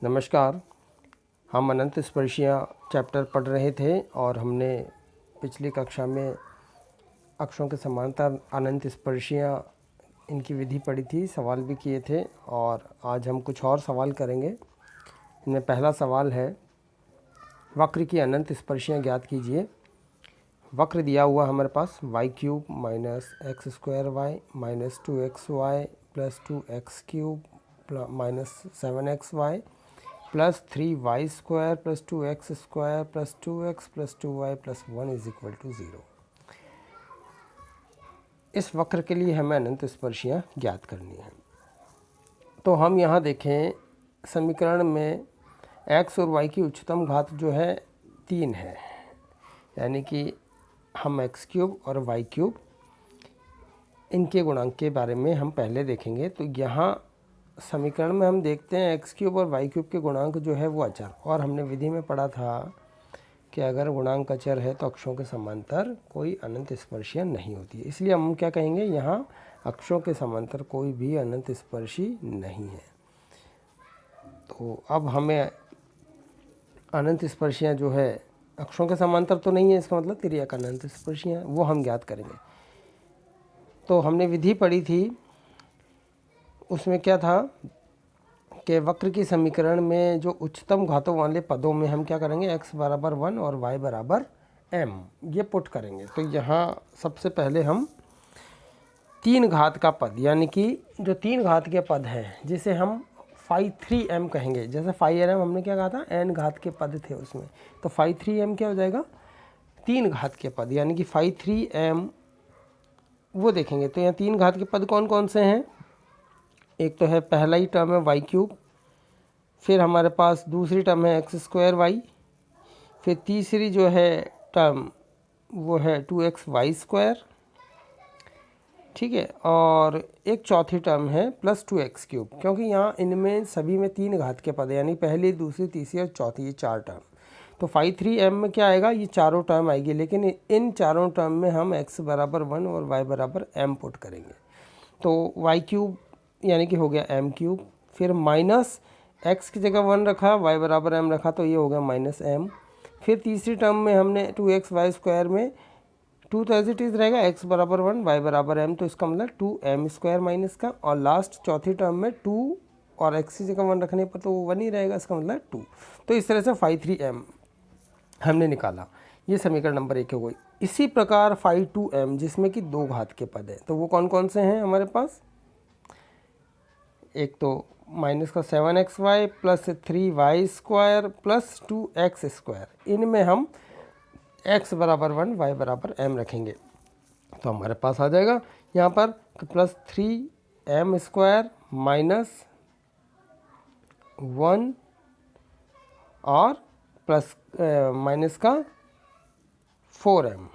नमस्कार। हम अनंत स्पर्शियाँ चैप्टर पढ़ रहे थे और हमने पिछली कक्षा में अक्षों के समांतर अनंत स्पर्शियाँ इनकी विधि पढ़ी थी, सवाल भी किए थे और आज हम कुछ और सवाल करेंगे। इनमें पहला सवाल है, वक्र की अनंत स्पर्शियाँ ज्ञात कीजिए। वक्र दिया हुआ हमारे पास y³ minus x² minus 2xy plus 2x³ minus 7xy plus 3y² plus 2x² plus 2x plus 2y plus 1 is equal to 0। इस वक्र के लिए हमें अनंत स्पर्शियाँ ज्ञात करनी है। तो हम यहाँ देखें समीकरण में x और y की उच्चतम घात जो है 3 है, यानी कि हम x³ और y³ इनके गुणांक के बारे में हम पहले देखेंगे। तो यहाँ समीकरण में हम देखते हैं x³ और y³ के गुणांक जो है वो अचर, और हमने विधि में पढ़ा था कि अगर गुणांक अचर है तो अक्षों के समांतर कोई अनंत स्पर्शियाँ नहीं होती है। इसलिए हम क्या कहेंगे, यहाँ अक्षों के समांतर कोई भी अनंत स्पर्शी नहीं है। तो अब हमें अनंत स्पर्शियाँ जो है अक्षों के समांतर तो नहीं है, इसका मतलब तिर्यक अनंत स्पर्शियाँ, वो हम ज्ञात करेंगे। तो हमने विधि पढ़ी थी, उसमें क्या था कि वक्र की समीकरण में जो उच्चतम घातों वाले पदों में हम क्या करेंगे, x बराबर 1 और y बराबर m ये पुट करेंगे। तो यहाँ सबसे पहले हम 3 घात का पद, यानी कि जो 3 घात के पद हैं जिसे हम phi 3m कहेंगे। जैसे phi m हमने क्या कहा था, n घात के पद थे उसमें, तो phi 3m क्या हो जाएगा, 3 घात के पद, यानी कि phi 3m वो देखेंगे। तो यहाँ 3 घात के पद कौन कौन से हैं, एक तो है पहला ही टर्म है y³, फिर हमारे पास दूसरी टर्म है x²y, फिर तीसरी जो है टर्म वो है 2xy², ठीक है, और एक चौथी टर्म है प्लस 2x³, क्योंकि यहाँ इनमें सभी में 3 घात के पद है, यानी पहली दूसरी तीसरी और चौथी, ये 4 टर्म। तो phi 3m में क्या आएगा, ये चारों टर्म आएगी, लेकिन इन चारों टर्म में हम x बराबर 1 और y बराबर m पुट करेंगे। तो y³ यानी कि हो गया m³, फिर माइनस x की जगह 1 रखा, y बराबर m रखा, तो ये हो गया माइनस m। फिर तीसरी टर्म में हमने 2xy² में 2 तो एज इट इज़ रहेगा, x बराबर 1 y बराबर m, तो इसका मतलब 2m² माइनस का, और लास्ट चौथी टर्म में 2 और x की जगह 1 रखने पर तो वो 1 ही रहेगा, इसका मतलब 2। तो इस तरह से phi 3m हमने निकाला। ये समीकरण नंबर 1 हो गई। इसी प्रकार phi 2m जिसमें कि 2 घात के पद है, तो वो कौन कौन से हैं हमारे पास, एक तो माइनस का 7xy plus 3y² plus 2x², इनमें हम x बराबर 1 y बराबर m रखेंगे। तो हमारे पास आ जाएगा यहाँ पर प्लस 3m² माइनस 1 और प्लस माइनस का 4m,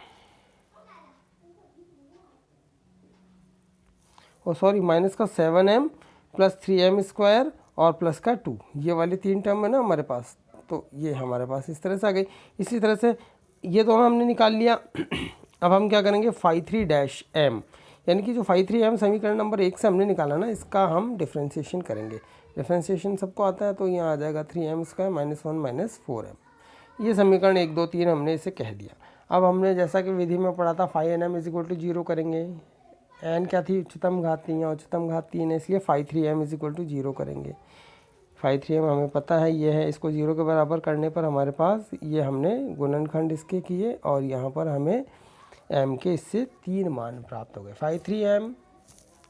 और सॉरी माइनस का 7m प्लस 3m² और प्लस का 2, ये वाली 3 टर्म है ना हमारे पास, तो ये हमारे पास इस तरह से आ गई। इसी तरह से ये दोनों हमने निकाल लिया। अब हम क्या करेंगे, phi 3m, यानी कि जो phi 3m समीकरण नंबर 1 से हमने निकाला ना, इसका हम डिफ्रेंशिएशन करेंगे। डिफ्रेंशिएशन सबको आता है, तो यहाँ आ जाएगा 3m² माइनस 1 माइनस 4m। ये समीकरण 1 2 3 हमने इसे कह दिया। अब हमने जैसा कि विधि में पढ़ा था, phi nm is equal to 0 करेंगे। n क्या थी, उच्चतम घात 3, या उच्चतम घात 3 है, इसलिए phi 3m is equal to 0 करेंगे। phi 3m हमें पता है ये है, इसको 0 के बराबर करने पर हमारे पास ये हमने गुणनखंड इसके किए, और यहाँ पर हमें m के इससे 3 मान प्राप्त हो गए। phi 3m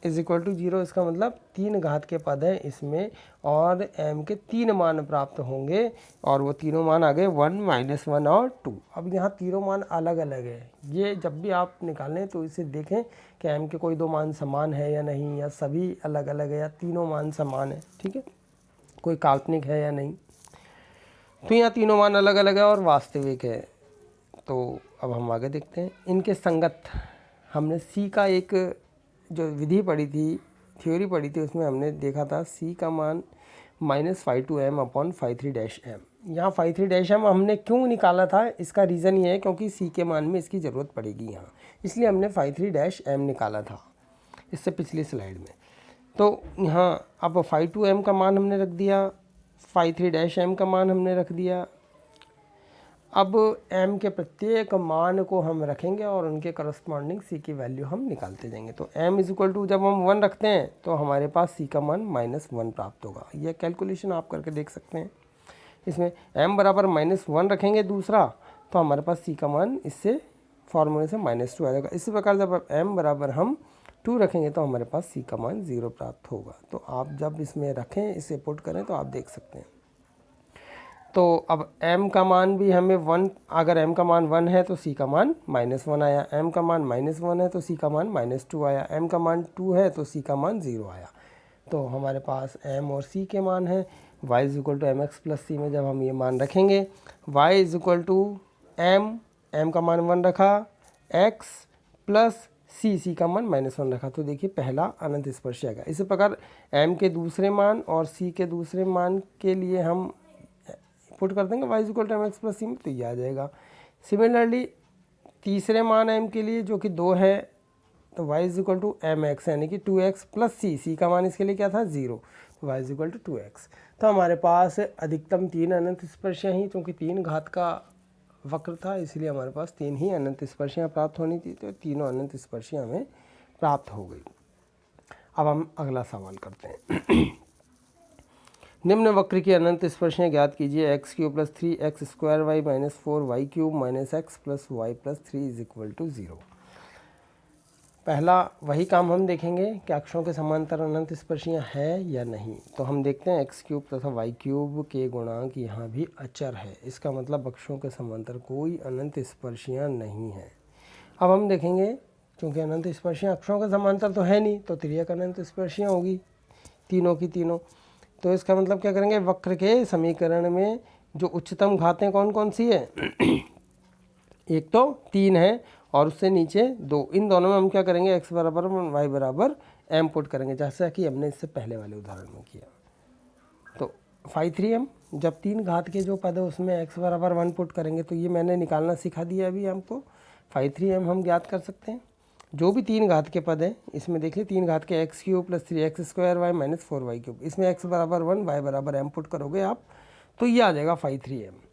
is equal to 0, इसका मतलब 3 घात के पद हैं इसमें, और m के 3 मान प्राप्त होंगे, और वो तीनों मान आ गए 1 माइनस 1 और 2। अब यहाँ तीनों मान अलग अलग है, ये जब भी आप निकालें तो इसे देखें कि m के कोई 2 मान समान है या नहीं, या सभी अलग अलग है, या तीनों मान समान है, ठीक है, कोई काल्पनिक है या नहीं। तो यहाँ तीनों मान अलग अलग है और वास्तविक है। तो अब हम आगे देखते हैं इनके संगत। हमने c का एक जो विधि पढ़ी थी, थ्योरी पढ़ी थी, उसमें हमने देखा था c का मान minus phi 2m upon phi 3m। यहाँ phi 3m हमने क्यों निकाला था, इसका रीज़न ये है क्योंकि c के मान में इसकी ज़रूरत पड़ेगी यहाँ, इसलिए हमने phi 3m निकाला था इससे पिछली स्लाइड में। तो यहाँ अब phi 2m का मान हमने रख दिया फाई थ्री डैश एम का मान हमने रख दिया। अब m के प्रत्येक मान को हम रखेंगे और उनके करस्पॉन्डिंग c की वैल्यू हम निकालते जाएंगे। तो m इज इक्वल टू जब हम 1 रखते हैं तो हमारे पास c का मान -1 प्राप्त होगा। यह कैलकुलेशन आप करके देख सकते हैं। इसमें m बराबर -1 रखेंगे दूसरा, तो हमारे पास c का मान इससे फॉर्मूले से -2 आ जाएगा। इसी प्रकार जब m बराबर हम 2 रखेंगे तो हमारे पास c का मान 0 प्राप्त होगा। तो आप जब इसमें रखें, इसे पुट करें तो आप देख सकते हैं। तो अब m का मान भी हमें 1, अगर m का मान 1 है तो c का मान -1 आया, m का मान -1 है तो c का मान -2 आया, m का मान 2 है तो c का मान 0 आया। तो हमारे पास m और c के मान हैं। y is equal to mx plus c में जब हम ये मान रखेंगे, y is equal to m का मान 1 रखा, x प्लस c का मान -1 रखा, तो देखिए पहला अनंत स्पर्शी आ गया। इसी प्रकार m के दूसरे मान और c के दूसरे मान के लिए हम पुट कर देंगे y is equal to M X plus C में, तो ये आ जाएगा। सिमिलरली तीसरे मान m के लिए जो कि 2 है, तो y is equal to M X यानी कि 2x प्लस c का मान इसके लिए क्या था 0, तो y is equal to 2x। तो हमारे पास अधिकतम 3 अनंत स्पर्शियाँ ही, क्योंकि 3 घात का वक्र था इसलिए हमारे पास 3 ही अनंत स्पर्शियाँ प्राप्त होनी थी, तो तीनों अनंत स्पर्शियाँ हमें प्राप्त हो गई। अब हम अगला सवाल करते हैं। निम्न वक्र की अनंत स्पर्शियाँ ज्ञात कीजिए। X cube plus 3x square Y minus 4y cube minus X plus Y plus 3 is equal to 0। पहला वही काम हम देखेंगे कि अक्षों के समांतर अनंत स्पर्शियाँ है या नहीं। तो हम देखते हैं एक्स क्यूब तथा वाई क्यूब के गुणांक यहाँ भी अचर है, इसका मतलब अक्षों के समांतर कोई अनंत स्पर्शियाँ नहीं है। अब हम देखेंगे, क्योंकि अनंत स्पर्शियाँ अक्षों के समांतर तो है नहीं, तो तिर्यक अनंत स्पर्शियाँ होगी तीनों की तीनों। तो इसका मतलब क्या करेंगे, वक्र के समीकरण में जो उच्चतम घातें कौन कौन सी है, एक तो 3 है और उससे नीचे 2, इन दोनों में हम क्या करेंगे x बराबर y बराबर m पुट करेंगे, जैसा कि हमने इससे पहले वाले उदाहरण में किया। तो फाई 3m जब 3 घात के जो पद है उसमें x बराबर 1 पुट करेंगे, तो ये मैंने निकालना सिखा दिया अभी हमको। फाई 3m हम ज्ञात कर सकते हैं। जो भी 3 घात के पद हैं इसमें देखिए 3 घात के X cube plus 3x square Y minus 4y cube, इसमें x बराबर 1 y बराबर m पुट करोगे आप, तो ये आ जाएगा फाई 3m।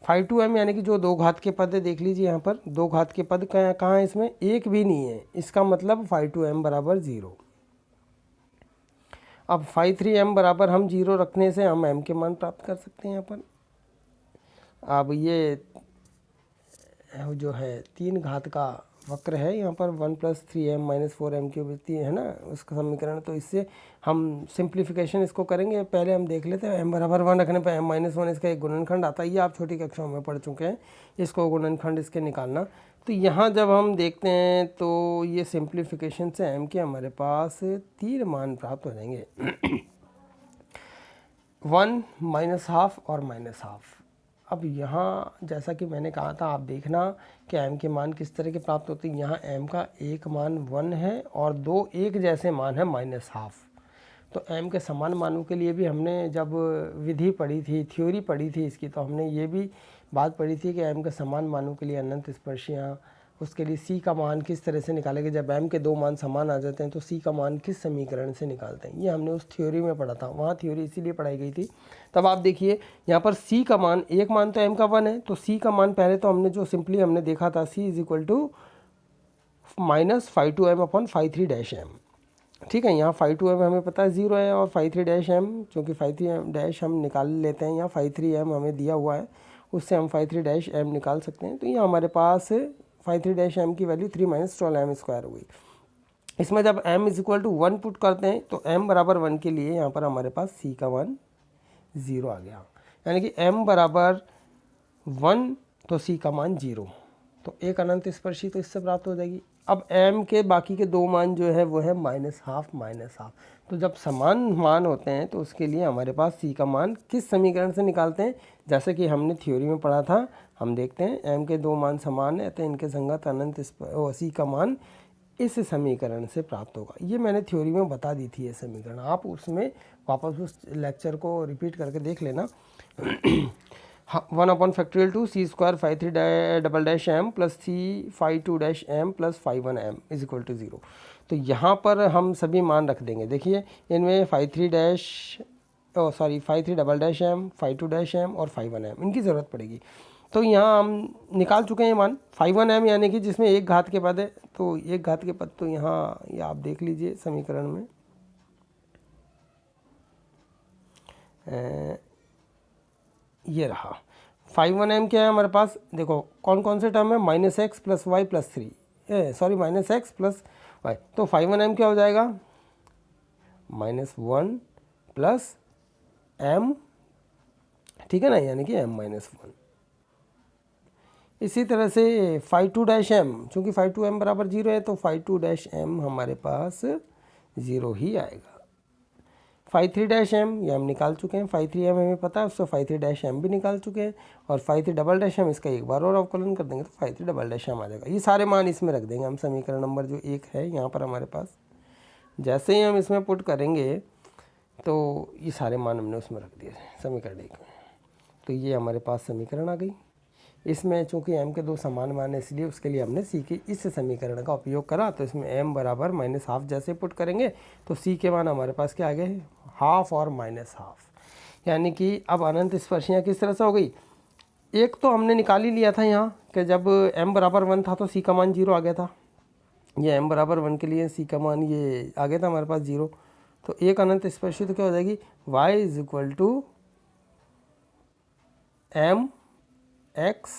फाई 2m यानी कि जो 2 घात के पद है, देख लीजिए यहाँ पर 2 घात के पद कहाँ है, इसमें एक भी नहीं है, इसका मतलब फाई 2m बराबर 0। अब फाई 3m बराबर हम 0 रखने से हम m के मान प्राप्त कर सकते हैं यहाँ पर। अब ये जो है 3 घात का वक्र है, यहाँ पर 1 plus 3m minus 4m cube है ना उसका समीकरण। तो इससे हम सिंप्लीफिकेशन इसको करेंगे। पहले हम देख लेते हैं m बराबर 1 रखने पर m माइनस 1 इसका एक गुणनखंड आता है, ये आप छोटी कक्षाओं में पढ़ चुके हैं, इसको गुणनखंड इसके निकालना। तो यहाँ जब हम देखते हैं तो ये सिंप्लीफिकेशन से m के हमारे पास 3 मान प्राप्त हो जाएंगे, 1 माइनस हाफ और माइनस हाफ। अब यहाँ जैसा कि मैंने कहा था, आप देखना कि m के मान किस तरह के प्राप्त होते हैं। यहाँ m का एक मान 1 है और 2 एक जैसे मान है माइनस हाफ। तो m के समान मानों के लिए भी हमने जब विधि पढ़ी थी, थ्योरी पढ़ी थी इसकी, तो हमने ये भी बात पढ़ी थी कि m के समान मानों के लिए अनंत स्पर्शियाँ, उसके लिए c का मान किस तरह से निकालेंगे। जब m के 2 मान समान आ जाते हैं तो c का मान किस समीकरण से निकालते हैं, ये हमने उस थ्योरी में पढ़ा था। वहाँ थ्योरी इसीलिए पढ़ाई गई थी। तब आप देखिए यहाँ पर c का मान, एक मान तो m का 1 है, तो c का मान पहले तो हमने जो सिंपली हमने देखा था c is equal to minus phi 2m upon phi 3 dash m। ठीक है, यहाँ फाई 2m हमें पता है 0 है और फाई 3 डैश m, चूँकि फाई 3 डैश हम निकाल लेते हैं, यहाँ फाई 3m हमें दिया हुआ है, उससे हम फाई 3 डैश m निकाल सकते हैं। तो ये हमारे पास फाई 3 डैश m की वैल्यू 3 माइनस 12m स्क्वायर हो गई। इसमें जब m is equal to 1 put करते हैं तो m बराबर 1 के लिए यहाँ पर हमारे पास c का मान 0 आ गया, यानी कि m बराबर 1 तो c का मान 0, तो एक अनंत स्पर्शी तो इससे प्राप्त हो जाएगी। अब m के बाकी के 2 मान जो है वो है माइनस हाफ माइनस हाफ। तो जब समान मान होते हैं तो उसके लिए हमारे पास c का मान किस समीकरण से निकालते हैं, जैसे कि हमने थ्योरी में पढ़ा था। हम देखते हैं m के 2 मान समान है तो इनके संगत अनंत c का मान इस समीकरण से प्राप्त होगा। ये मैंने थ्योरी में बता दी थी ये समीकरण, आप उसमें वापस उस लेक्चर को रिपीट करके देख लेना। 1 upon factorial 2 c square phi 3 double dash m plus c phi 2 dash m plus phi 1 m is equal to 0। तो यहाँ पर हम सभी मान रख देंगे। देखिए इनमें phi 3 dash sorry phi 3 double dash M, phi 2 dash M और फाई 1 एम, इनकी ज़रूरत पड़ेगी। तो यहाँ हम निकाल चुके हैं मान फाई 1 एम, यानी कि जिसमें एक घात के पद है, तो एक घात के पद तो यहाँ ये आप देख लीजिए समीकरण में ये रहा। फाई 1 एम क्या है हमारे पास, देखो कौन कौन से टर्म है, minus X plus Y plus 3, sorry minus X plus Y, तो फाई 1 एम क्या हो जाएगा, -1 प्लस एम, ठीक है ना, यानी कि m-1। इसी तरह से फाई 2 डैश एम, चूँकि फाई 2 एम बराबर 0 है तो फाई 2 डैश एम हमारे पास 0 ही आएगा। फाई 3 डैश एम ये हम निकाल चुके हैं, फाई 3 एम हमें पता है, उससे फाई 3 डैश एम भी निकाल चुके हैं, और फाई 3 डबल डैश एम इसका एक बार और अवकलन कर देंगे तो फाई 3 डबल डैश एम आ जाएगा। ये सारे मान इसमें रख देंगे हम, समीकरण नंबर जो 1 है यहाँ पर हमारे पास, जैसे ही हम इसमें पुट करेंगे तो ये सारे मान हमने उसमें रख दिए समीकरण 1 में। तो ये हमारे पास समीकरण आ गई। इसमें चूँकि m के दो समान मान है इसलिए उसके लिए हमने c के इस समीकरण का उपयोग करा। तो इसमें m बराबर -½ जैसे पुट करेंगे तो c के मान हमारे पास क्या आ गए, ½ और -½ यानी कि अब अनंत स्पर्शियाँ किस तरह से हो गई। एक तो हमने निकाल ही लिया था यहाँ कि जब m बराबर 1 था तो c का मान 0 आ गया था, ये m बराबर 1 के लिए c का मान ये आ गया था हमारे पास 0। तो एक अनंत स्पर्शी तो क्या हो जाएगी, y = mx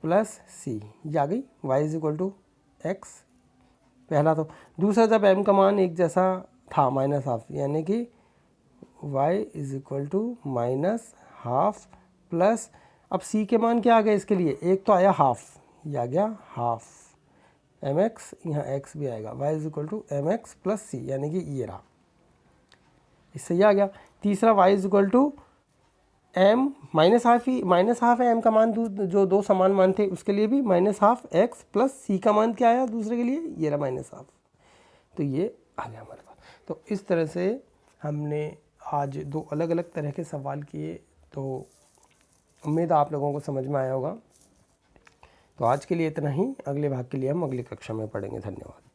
प्लस सी, ये आ गई y x पहला। तो दूसरा जब m का मान एक जैसा था -½ यानी कि y -½ प्लस, अब c के मान क्या आ गए इसके लिए, एक तो आया ½ ये आ गया ½ mx, यहाँ x भी आएगा, y mx प्लस c यानी कि ये रहा, इससे ये आ गया। तीसरा y m -½ है m का मान, जो दो समान मान थे उसके लिए भी -½ x प्लस c का मान क्या आया दूसरे के लिए, ये रहा -½ तो ये आ गया हमारे पास। तो इस तरह से हमने आज दो अलग अलग तरह के सवाल किए, तो उम्मीद आप लोगों को समझ में आया होगा। तो आज के लिए इतना ही, अगले भाग के लिए हम अगली कक्षा में पढ़ेंगे। धन्यवाद।